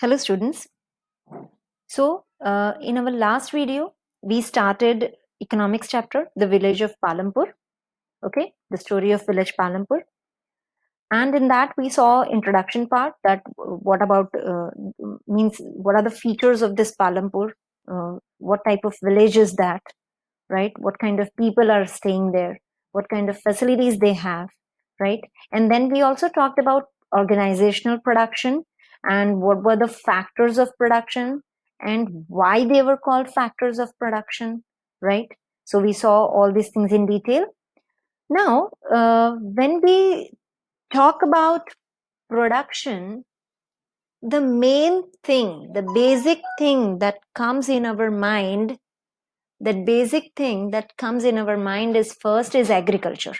Hello students. So in our last video, we started economics chapter, the village of Palampur. Okay, the story of village Palampur. And in that we saw introduction part, that what about means what are the features of this Palampur, what type of village is that, right? What kind of people are staying there, what kind of facilities they have, right? And then we also talked about organizational production and what were the factors of production and why they were called factors of production, right? So we saw all these things in detail. Now, when we talk about production, the main thing, the basic thing that comes in our mind, that basic thing that comes in our mind is first is agriculture,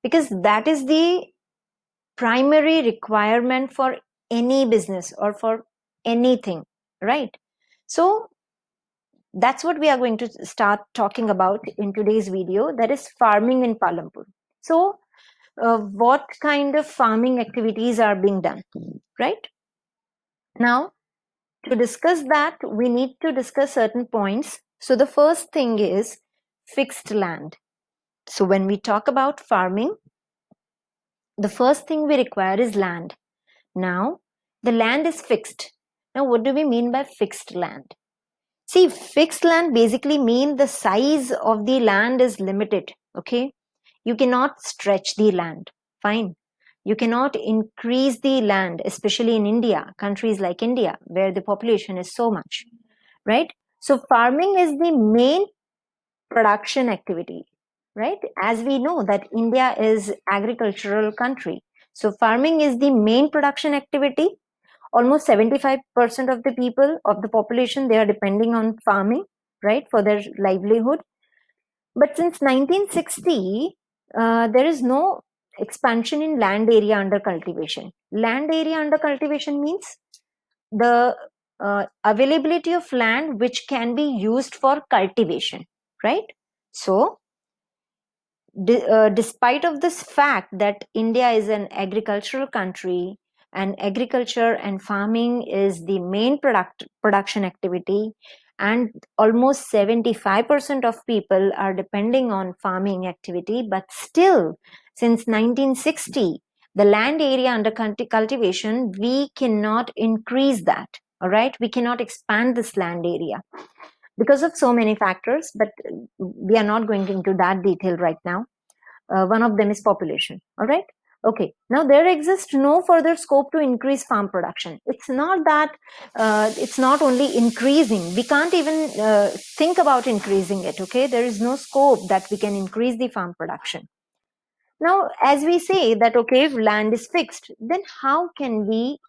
because that is the primary requirement for any business or for anything, right? So that's what we are going to start talking about in today's video, that is farming in Palampur. So what kind of farming activities are being done, right? Now, to discuss that, we need to discuss certain points. So the first thing is fixed land. So when we talk about farming, the first thing we require is land. Now, the land is fixed. Now, what do we mean by fixed land? See, fixed land basically mean the size of the land is limited, okay? You cannot stretch the land, fine. You cannot increase the land, especially in India, countries like India, where the population is so much, right? So farming is the main production activity, right? As we know that India is agricultural country. So farming is the main production activity. Almost 75% of the people of the population, they are depending on farming, right, for their livelihood. But since 1960, there is no expansion in land area under cultivation. Land area under cultivation means the availability of land which can be used for cultivation, right? So despite of this fact that India is an agricultural country and agriculture and farming is the main production activity, and almost 75% of people are depending on farming activity, but still since 1960 the land area under cultivation, we cannot increase that, all right? We cannot expand this land area because of so many factors, but we are not going into that detail right now. One of them is population, all right? Okay, now there exists no further scope to increase farm production. It's not that it's not only increasing, we can't even think about increasing it, okay? There is no scope that we can increase the farm production. Now, as we say that, okay, if land is fixed, then how can we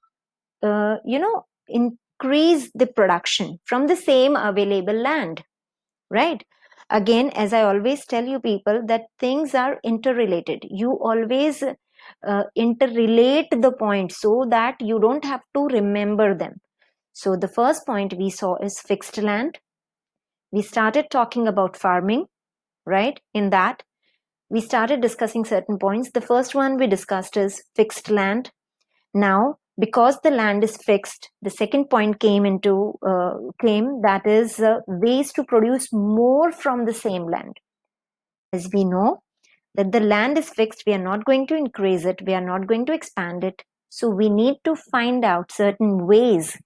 increase the production from the same available land, right? Again, as I always tell you people, that things are interrelated. You always interrelate the points so that you don't have to remember them. So the first point we saw is fixed land. We started talking about farming, right? In that we started discussing certain points. The first one we discussed is fixed land. Now, because the land is fixed, the second point came that is ways to produce more from the same land. As we know that the land is fixed, we are not going to increase it, we are not going to expand it. So we need to find out certain ways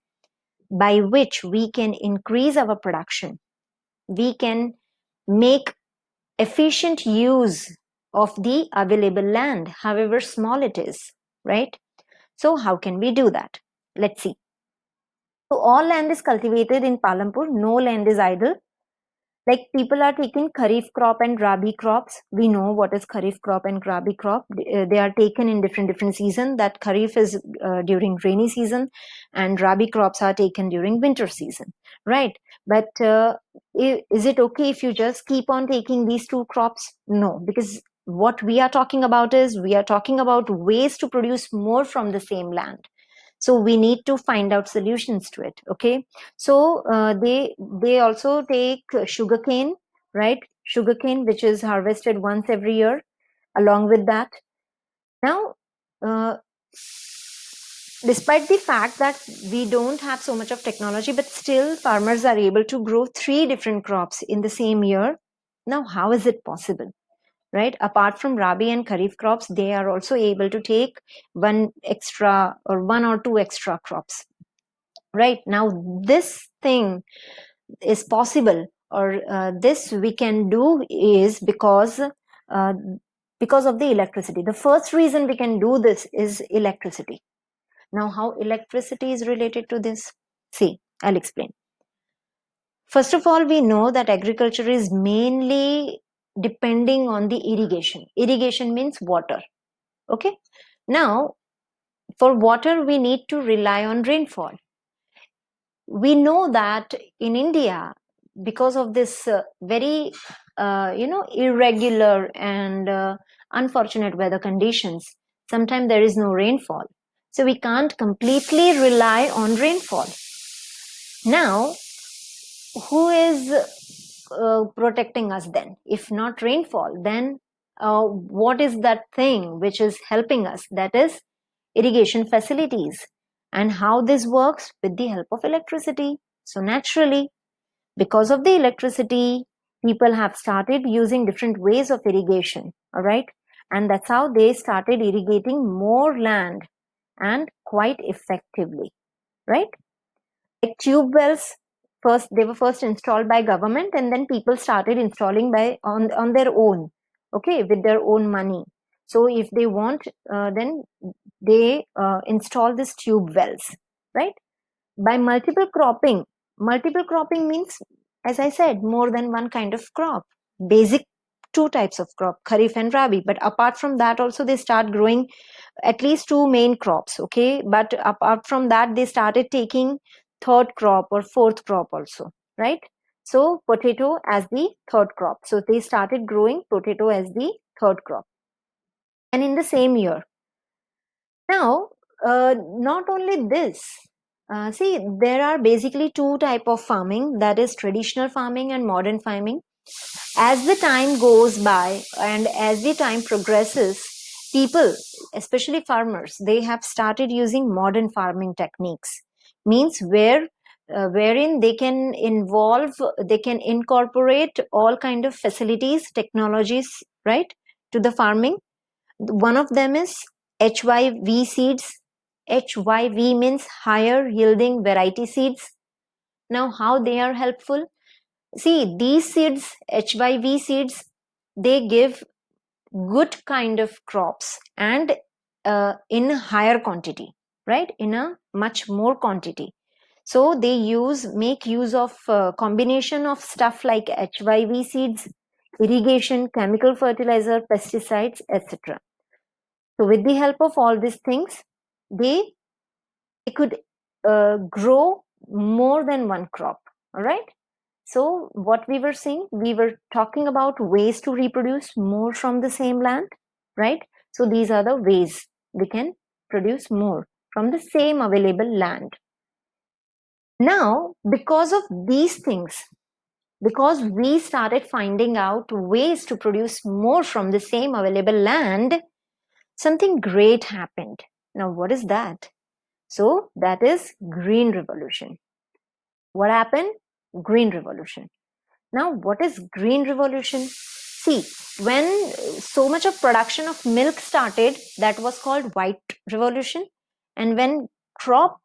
by which we can increase our production. We can make efficient use of the available land, however small it is, right? So how can we do that? Let's see. So all land is cultivated in Palampur. No land is idle. Like people are taking Kharif crop and Rabi crops. We know what is Kharif crop and Rabi crop. They are taken in different season. That Kharif is during rainy season, and Rabi crops are taken during winter season, right? But is it okay if you just keep on taking these two crops? No, because what we are talking about is we are talking about ways to produce more from the same land. So we need to find out solutions to it, okay? So they also take sugarcane, right? Sugarcane, which is harvested once every year. Along with that, now despite the fact that we don't have so much of technology, but still farmers are able to grow 3 different crops in the same year. Now, how is it possible? Right? Apart from Rabi and Kharif crops, they are also able to take one or two extra crops. Right? Now, this thing is possible, or this we can do, is because of the electricity. The first reason we can do this is electricity. Now, how electricity is related to this? See, I'll explain. First of all, we know that agriculture is mainly depending on the irrigation. Irrigation means water. Okay. Now, for water, we need to rely on rainfall. We know that in India, because of this very, irregular and unfortunate weather conditions, sometimes there is no rainfall. So we can't completely rely on rainfall. Now, who is protecting us then? If not rainfall, then what is that thing which is helping us? That is irrigation facilities. And how this works? With the help of electricity. So naturally, because of the electricity, people have started using different ways of irrigation. All right. And that's how they started irrigating more land, and quite effectively. Right? Like tube wells, first they were first installed by government, and then people started installing on their own, okay, with their own money. So if they want, then they install these tube wells, right? By multiple cropping means, as I said, more than one kind of crop. Basic two types of crop, Kharif and Rabi, but apart from that also they start growing at least two main crops, okay? But apart from that, they started taking third crop or fourth crop also, right? So potato as the third crop. So they started growing potato as the third crop, and in the same year. Now, not only this, see, there are basically two type of farming, that is traditional farming and modern farming. As the time goes by and as the time progresses, people, especially farmers, they have started using modern farming techniques. Means wherein they can incorporate all kind of facilities, technologies, right, to the farming. One of them is HYV seeds. HYV means higher yielding variety seeds. Now, how they are helpful? See, these seeds, HYV seeds, they give good kind of crops, and in higher quantity, right? In a much more quantity. So they make use of combination of stuff like HYV seeds, irrigation, chemical fertilizer, pesticides, etc. So with the help of all these things, they could grow more than one crop. All right. So what we were saying, we were talking about ways to reproduce more from the same land, right? So these are the ways we can produce more from the same available land. Now, because of these things, because we started finding out ways to produce more from the same available land, something great happened. Now, what is that? So that is Green Revolution. What happened? Green Revolution. Now, what is Green Revolution? See, when so much of production of milk started, that was called White Revolution. And when crop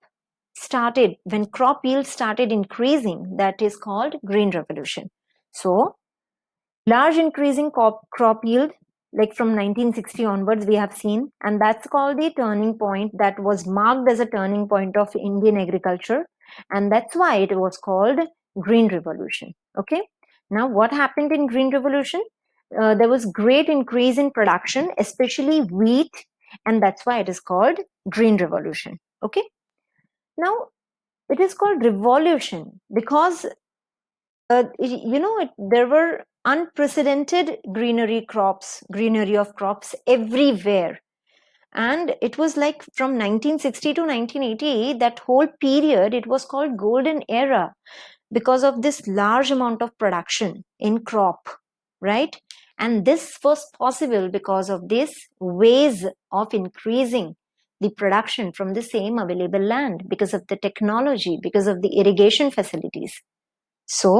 yield started increasing, that is called Green Revolution. So, large increasing crop yield, like from 1960 onwards, we have seen, and that's called the turning point, that was marked as a turning point of Indian agriculture, and that's why it was called Green Revolution. Okay. Now, what happened in Green Revolution? There was great increase in production, especially wheat, and that's why it is called Green Revolution. Okay. Now, it is called revolution because there were unprecedented greenery of crops everywhere. And it was like from 1960 to 1980, that whole period, it was called golden era because of this large amount of production in crop, right? And this was possible because of these ways of increasing the production from the same available land because of the technology, because of the irrigation facilities. So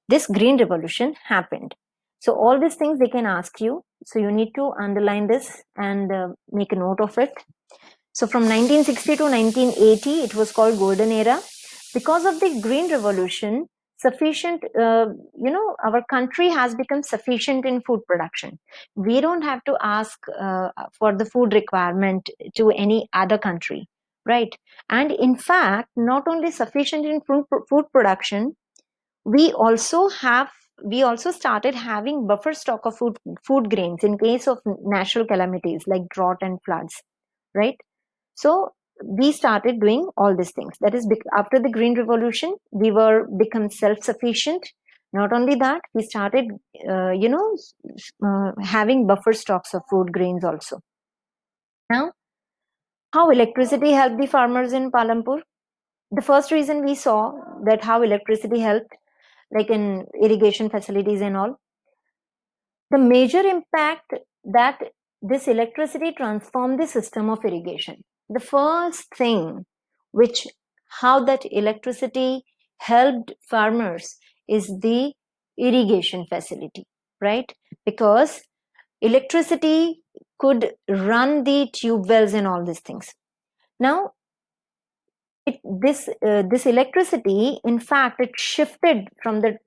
this green revolution happened. So all these things they can ask you. So you need to underline this and make a note of it. So from 1960 to 1980, it was called Golden Era. Because of the Green Revolution, sufficient, our country has become sufficient in food production. We don't have to ask for the food requirement to any other country, right? And in fact, not only sufficient in food production, we also started having buffer stock of food grains in case of natural calamities like drought and floods, right? So we started doing all these things. That is, after the Green Revolution, we were become self-sufficient. Not only that, we started, having buffer stocks of food grains also. Now, how electricity helped the farmers in Palampur? The first reason we saw that how electricity helped, like in irrigation facilities and all, the major impact that this electricity transformed the system of irrigation. The first thing which how that electricity helped farmers is the irrigation facility, right? Because electricity could run the tube wells and all these things. Now, this electricity, in fact, it shifted from the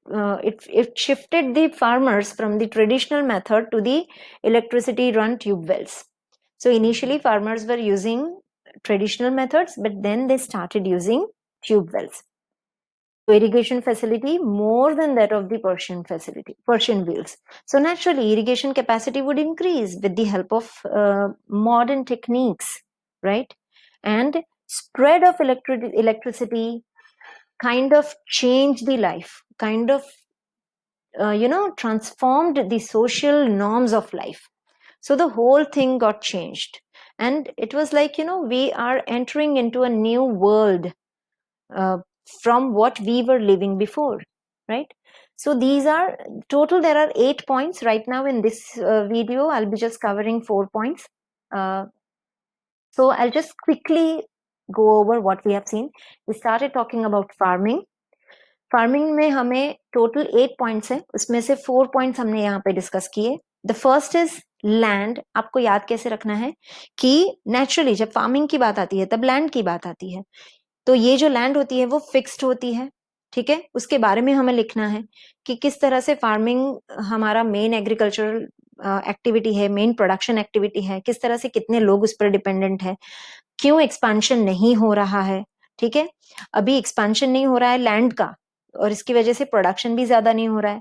it shifted the farmers from the traditional method to the electricity run tube wells. So initially farmers were using traditional methods, but then they started using tube wells. So irrigation facility more than that of the Persian wheels. So naturally irrigation capacity would increase with the help of modern techniques, right? And spread of electricity kind of changed the life, kind of transformed the social norms of life. So the whole thing got changed, and it was like, we are entering into a new world from what we were living before, right? So these are total, there are 8 points right now in this video. I'll be just covering 4 points. So I'll just quickly go over what we have seen. We started talking about farming. Farming में हमें total 8 points है, उसमें से 4 points हमने यहाँ पे discuss किए. The first is land. आपको याद कैसे रखना है कि नेचुरली जब फार्मिंग की बात आती है तब लैंड की बात आती है. तो ये जो लैंड होती है वो फिक्स्ड होती है, ठीक है. उसके बारे में हमें लिखना है कि किस तरह से फार्मिंग हमारा मेन एग्रीकल्चरल एक्टिविटी है, मेन प्रोडक्शन एक्टिविटी है, किस तरह से कितने लोग उस पर डिपेंडेंट है, क्यों एक्सपेंशन नहीं हो रहा है, ठीक है. अभी एक्सपेंशन नहीं हो रहा है लैंड का और इसकी वजह से प्रोडक्शन भी ज्यादा नहीं हो रहा है.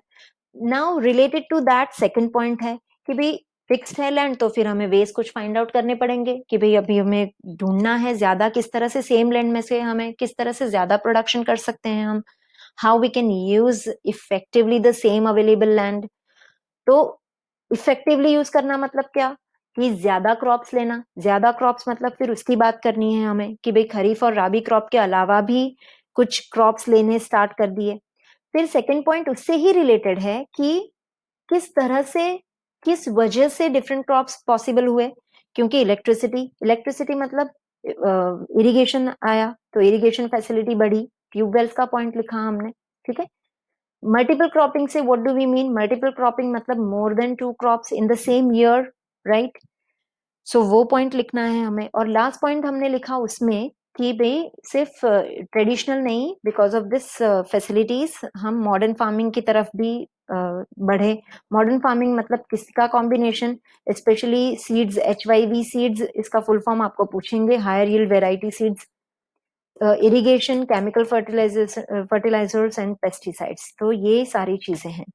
Now related to that second point है कि भाई फिक्स्ड है लैंड, तो फिर हमें वेज कुछ फाइंड आउट करने पड़ेंगे कि भाई अभी हमें ढूंढना है ज्यादा किस तरह से सेम लैंड में से हमें किस तरह से ज्यादा प्रोडक्शन कर सकते हैं हम, how we can use effectively the same available land. तो इफेक्टिवली यूज करना मतलब क्या कि ज्यादा क्रॉप्स लेना. ज्यादा क्रॉप्स मतलब फिर उसकी बात करनी है हमें कि भाई खरीफ और राबी क्रॉप के अलावा भी कुछ क्रॉप्स लेने स्टार्ट कर दिए. फिर सेकंड पॉइंट उससे ही रिलेटेड है कि किस तरह से, किस वजह से डिफरेंट क्रॉप्स पॉसिबल हुए. क्योंकि इलेक्ट्रिसिटी मतलब इरिगेशन आया तो इरिगेशन फैसिलिटी बढ़ी, ट्यूबवेल्स का पॉइंट लिखा हमने, ठीक है. मल्टीपल क्रॉपिंग से what do we mean? Multiple cropping मतलब more than 2 crops in the same year, right. So वो पॉइंट लिखना है हमें. और लास्ट पॉइंट हमने लिखा उसमें कि भाई सिर्फ ट्रेडिशनल नहीं, बिकॉज ऑफ दिस फैसिलिटीज हम मॉडर्न फार्मिंग की तरफ भी बढ़े. मॉडर्न फार्मिंग मतलब किसका combination, specially seeds, HYV seeds, इसका फुल फॉर्म आपको पूछेंगे, higher yield variety seeds, irrigation, chemical fertilisers and pesticides. तो ये सारी चीजें हैं.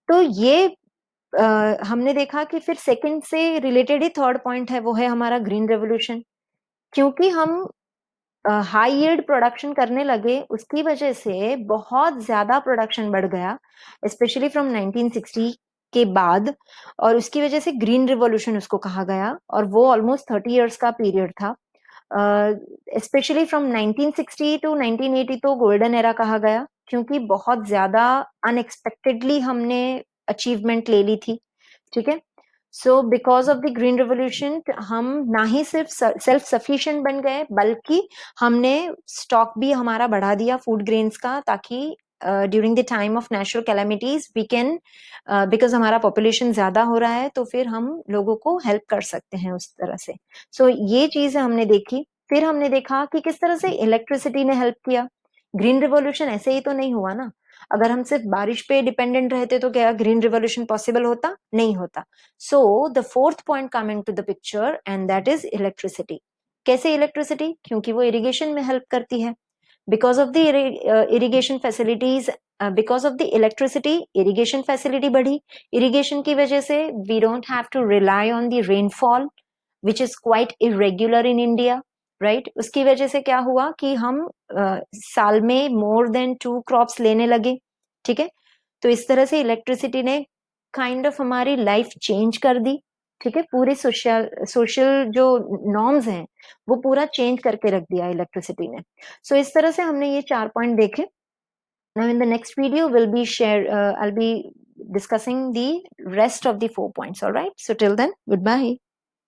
तो ये हमने देखा कि फिर सेकंड से रिलेटेड ही थर्ड पॉइंट है, वो है हमारा ग्रीन रेवोल्यूशन. क्योंकि हम हाई यील्ड प्रोडक्शन करने लगे, उसकी वजह से बहुत ज्यादा प्रोडक्शन बढ़ गया, स्पेशली फ्रॉम 1960 के बाद. और उसकी वजह से ग्रीन रिवॉल्यूशन उसको कहा गया, और वो ऑलमोस्ट 30 इयर्स का पीरियड था. स्पेशली फ्रॉम 1960 टू 1980 तो गोल्डन एरा कहा गया, क्योंकि बहुत ज्यादा अनएक्सपेक्टेडली हमने अचीवमेंट ले ली थी, ठीक है. So because of the green revolution हम ना ही सिर्फ सेल्फ सफिशिएंट बन गए, बल्कि हमने स्टॉक भी हमारा बढ़ा दिया फूड ग्रेन्स का, ताकि during the time of natural calamities we can, because हमारा पॉपुलेशन ज्यादा हो रहा है तो फिर हम लोगों को हेल्प कर सकते हैं उस तरह से. सो ये चीज हमने देखी. फिर हमने देखा कि किस तरह से इलेक्ट्रिसिटी ने हेल्प किया. ग्रीन रिवॉल्यूशन ऐसे ही तो नहीं हुआ ना. अगर हम सिर्फ बारिश पे डिपेंडेंट रहते तो क्या ग्रीन रिवॉल्यूशन पॉसिबल होता? नहीं होता. So the fourth point coming to the picture and that is electricity. कैसे इलेक्ट्रिसिटी? क्योंकि वो इरिगेशन में हेल्प करती है. Because of the irrigation facilities, because of the electricity irrigation facility बढ़ी. इरिगेशन की वजह से we don't have to rely on the rainfall which is quite irregular in India, right. उसकी वजह से क्या हुआ कि हम साल में मोर देन 2 क्रॉप्स लेने लगे. ठीक है. तो इस तरह से इलेक्ट्रिसिटी ने काइंड ऑफ हमारी लाइफ चेंज कर दी. ठीक है. पूरे सोशल जो नॉर्म्स हैं वो पूरा चेंज करके रख दिया इलेक्ट्रिसिटी ने. सो इस तरह से हमने ये 4 पॉइंट देखे. Now in the next video will be share, I'll be discussing the rest of the 4 points. All right. So till then, goodbye.